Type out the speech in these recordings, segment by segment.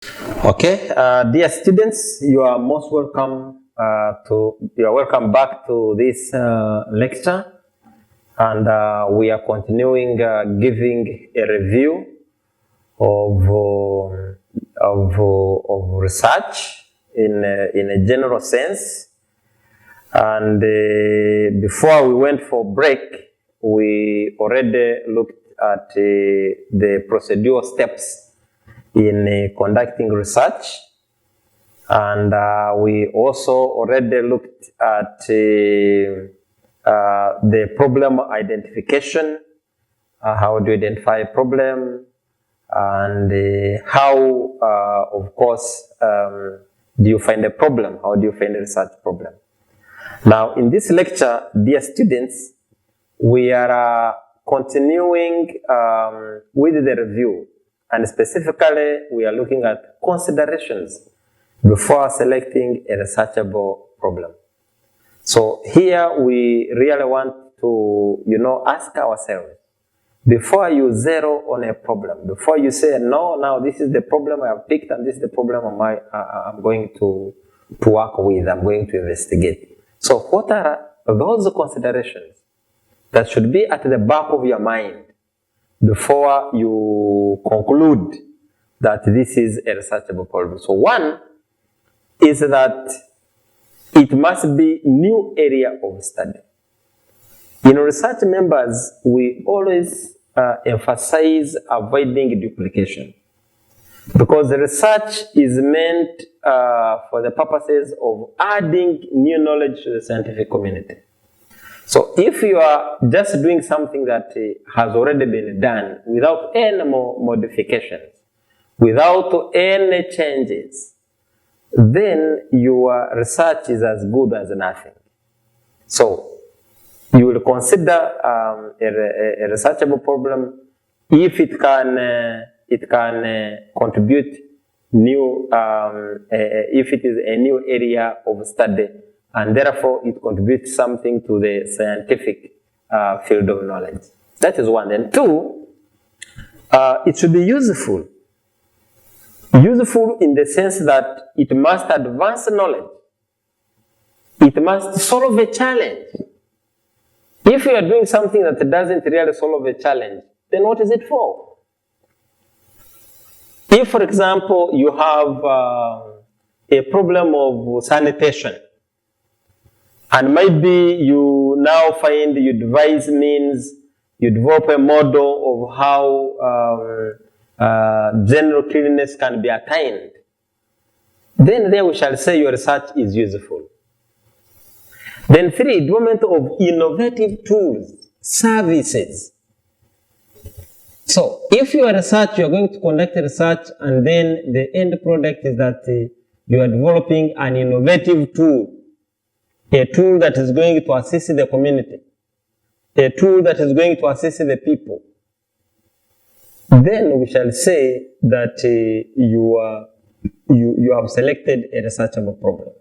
Okay, dear students, you are most welcome you are welcome back to this lecture, and we are continuing giving a review of research in a general sense. And before we went for break, we already looked at the procedural steps in conducting research, and we also already looked at the problem identification, how to identify a problem, and how, of course, do you find a problem? How do you find a research problem? Now, in this lecture, dear students, we are continuing with the review, and specifically, we are looking at considerations before selecting a researchable problem. So here, we really want to, ask ourselves, before you zero on a problem, before you say, no, now this is the problem I have picked, and this is the problem I'm going to work with, I'm going to investigate. So what are those considerations that should be at the back of your mind before you conclude that this is a researchable problem? So one is that it must be new area of study. In research members, we always emphasize avoiding duplication, because the research is meant for the purposes of adding new knowledge to the scientific community. So if you are just doing something that has already been done without any more modifications, without any changes, then your research is as good as nothing. So you will consider a researchable problem if it can contribute new, if it is a new area of study, and therefore it contributes something to the scientific field of knowledge. That is one. And two, it should be useful. Useful in the sense that it must advance knowledge. It must solve a challenge. If you are doing something that doesn't really solve a challenge, then what is it for? If, for example, you have a problem of sanitation, and maybe you now find you devise means, you develop a model of how general cleanliness can be attained, then there we shall say your research is useful. Then three, development of innovative tools, services. So if you are research, you are going to conduct a research, and then the end product is that you are developing an innovative tool, a tool that is going to assist the community, a tool that is going to assist the people, then we shall say that you have selected a researchable problem.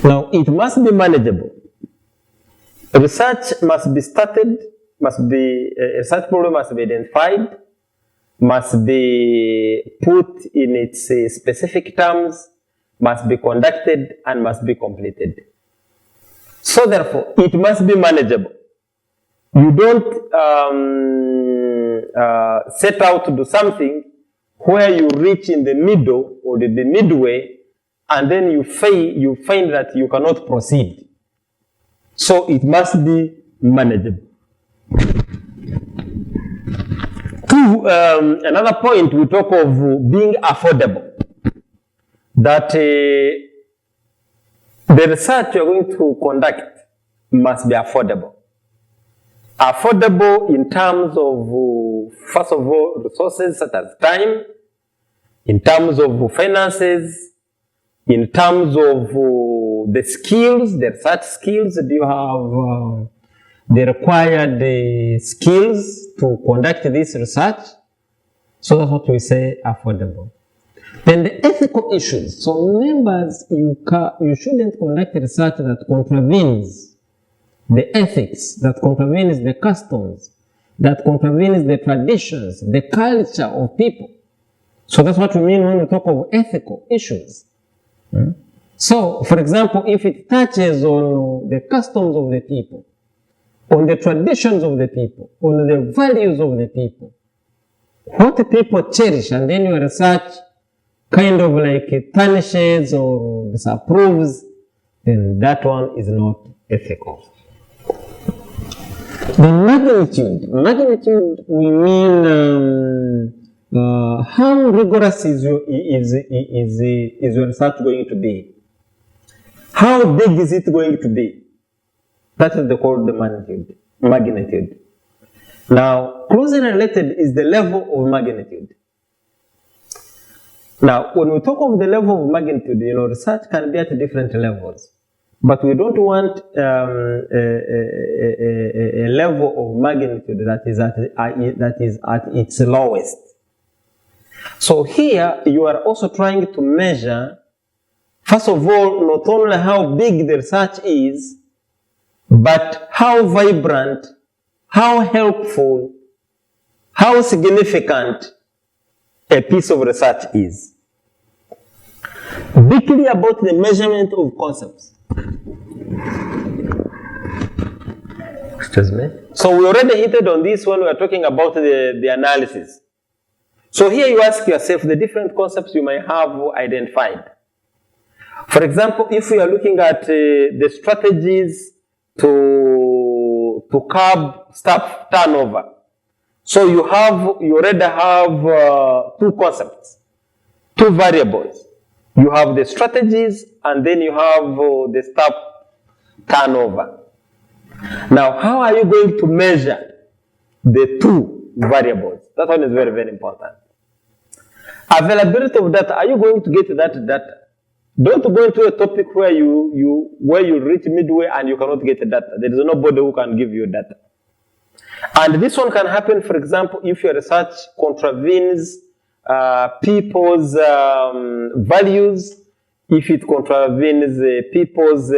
Now, it must be manageable. Research must be started, a research problem must be identified, must be put in its specific terms, must be conducted, and must be completed. So therefore, it must be manageable. You don't set out to do something where you reach in the middle or the midway, and then you find that you cannot proceed. So it must be manageable. Two, another point, we talk of being affordable. That the research you are going to conduct must be affordable. Affordable in terms of, first of all, resources such as time, in terms of finances, in terms of the skills, the research skills. Do you have the required skills to conduct this research? So that's what we say affordable. Then the ethical issues. So members, you shouldn't conduct research that contravenes the ethics, that contravenes the customs, that contravenes the traditions, the culture of people. So that's what we mean when we talk of ethical issues. So, for example, if it touches on the customs of the people, on the traditions of the people, on the values of the people, what the people cherish, and then your research kind of like tarnishes or disapproves, then that one is not ethical. The magnitude we mean how rigorous is your research going to be? How big is it going to be? That is called the magnitude. Now, closely related is the level of magnitude. Now, when we talk of the level of magnitude, research can be at different levels. But we don't want a level of magnitude that is at its lowest. So here, you are also trying to measure, first of all, not only how big the research is, but how vibrant, how helpful, how significant a piece of research is. Be clear about the measurement of concepts. Excuse me. So we already hinted on this when we are talking about the analysis. So here you ask yourself the different concepts you may have identified. For example, if we are looking at the strategies to curb staff turnover, so you already have two concepts, two variables. You have the strategies and then you have the staff turnover. Now, how are you going to measure the two variables? That one is very, very important. Availability of data. Are you going to get that data? Don't go into a topic where you reach midway and you cannot get the data. There is nobody who can give you data. And this one can happen, for example, if your research contravenes people's values, if it contravenes people's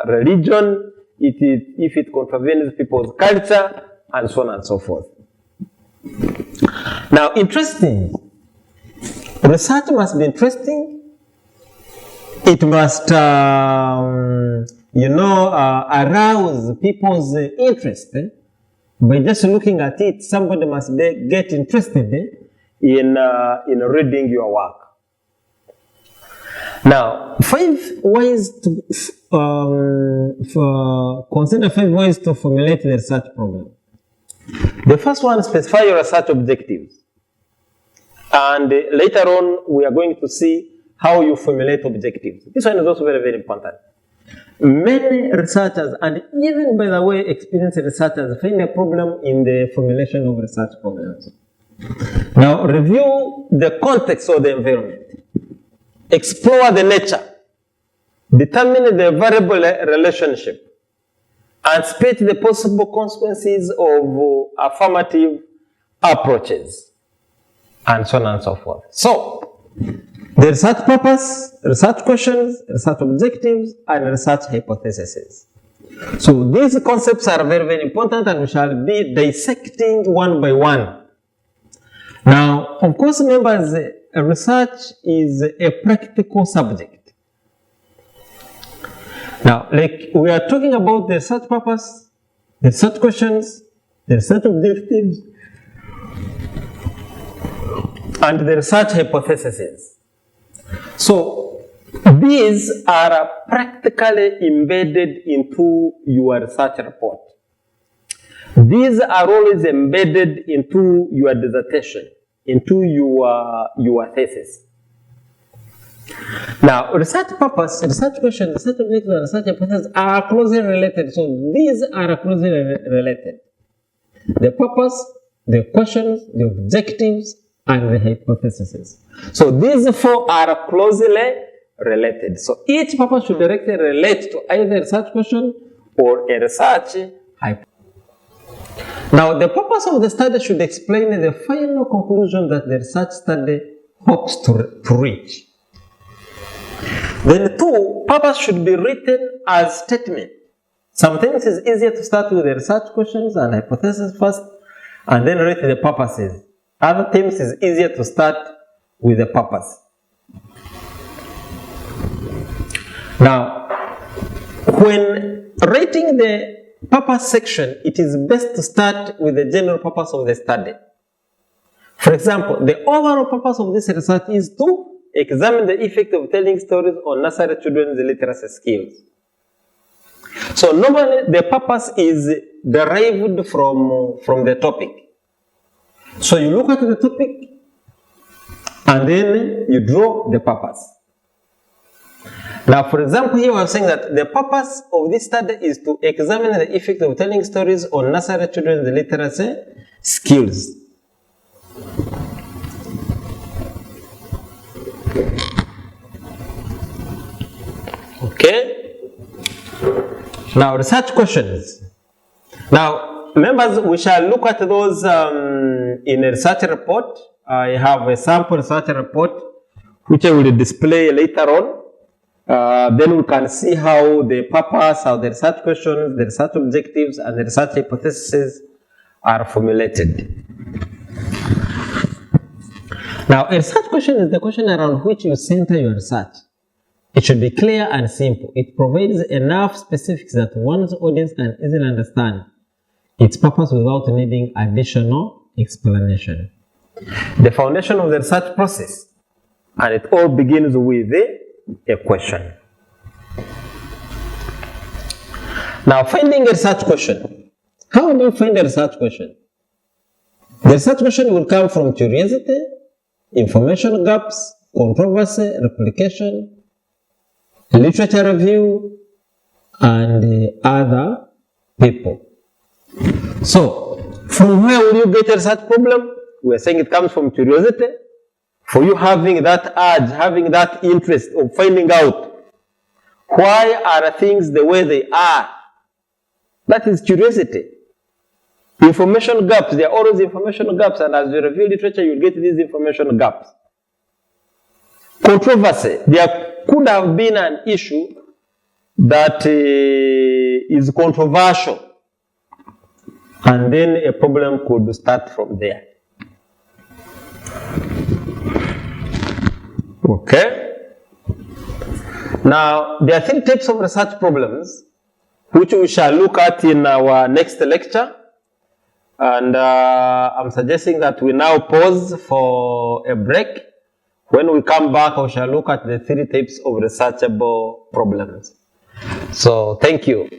religion, if it contravenes people's culture, and so on and so forth. Now, interesting. Research must be interesting. It must, arouse people's interest. By just looking at it, somebody must get interested in reading your work. Now, consider 5 ways to formulate the research program. The first one, specify your research objectives. And later on, we are going to see how you formulate objectives. This one is also very, very important. Many researchers, and even by the way, experienced researchers, find a problem in the formulation of research programs. Now, review the context of the environment. Explore the nature. Determine the variable relationship. Anticipate the possible consequences of affirmative approaches. And so on and so forth. So, the research purpose, research questions, research objectives, and research hypotheses. So these concepts are very, very important and we shall be dissecting one by one. Now, of course, members, research is a practical subject. Now, like we are talking about the research purpose, the research questions, the research objectives, and the research hypotheses. So, these are practically embedded into your research report. These are always embedded into your dissertation, into your thesis. Now, research purpose, research question, research objective, and research hypothesis are closely related. So, these are closely related. The purpose, the questions, the objectives, and the hypotheses. So these four are closely related. So each purpose should directly relate to either a research question or a research hypothesis. Now, the purpose of the study should explain the final conclusion that the research study hopes to reach. Then two, purpose should be written as statement. Sometimes it's easier to start with the research questions and hypotheses first, and then write the purposes. Other themes is easier to start with the purpose. Now, when writing the purpose section, it is best to start with the general purpose of the study. For example, the overall purpose of this research is to examine the effect of telling stories on nursery children's literacy skills. So normally the purpose is derived from the topic. So you look at the topic and then you draw the purpose. Now, for example, here we are saying that the purpose of this study is to examine the effect of telling stories on nursery children's literacy skills. Okay. Now, research questions. Now, members, we shall look at those in a research report. I have a sample research report which I will display later on. Then we can see how the purpose, how the research questions, the research objectives, and the research hypotheses are formulated. Now, a research question is the question around which you center your research. It should be clear and simple. It provides enough specifics that one's audience can easily understand its purpose without needing additional explanation. The foundation of the research process, and it all begins with a question. Now, finding a research question. How do you find a research question? The research question will come from curiosity, information gaps, controversy, replication, literature review, and other people. So, from where will you get a research problem? We are saying it comes from curiosity. For you having that urge, having that interest of finding out why are things the way they are. That is curiosity. Information gaps, there are always information gaps, and as you review literature, you get these information gaps. Controversy, there could have been an issue that is controversial, and then a problem could start from there. Okay. Now, there are 3 types of research problems which we shall look at in our next lecture. And I'm suggesting that we now pause for a break. When we come back, we shall look at the 3 types of researchable problems. So, thank you.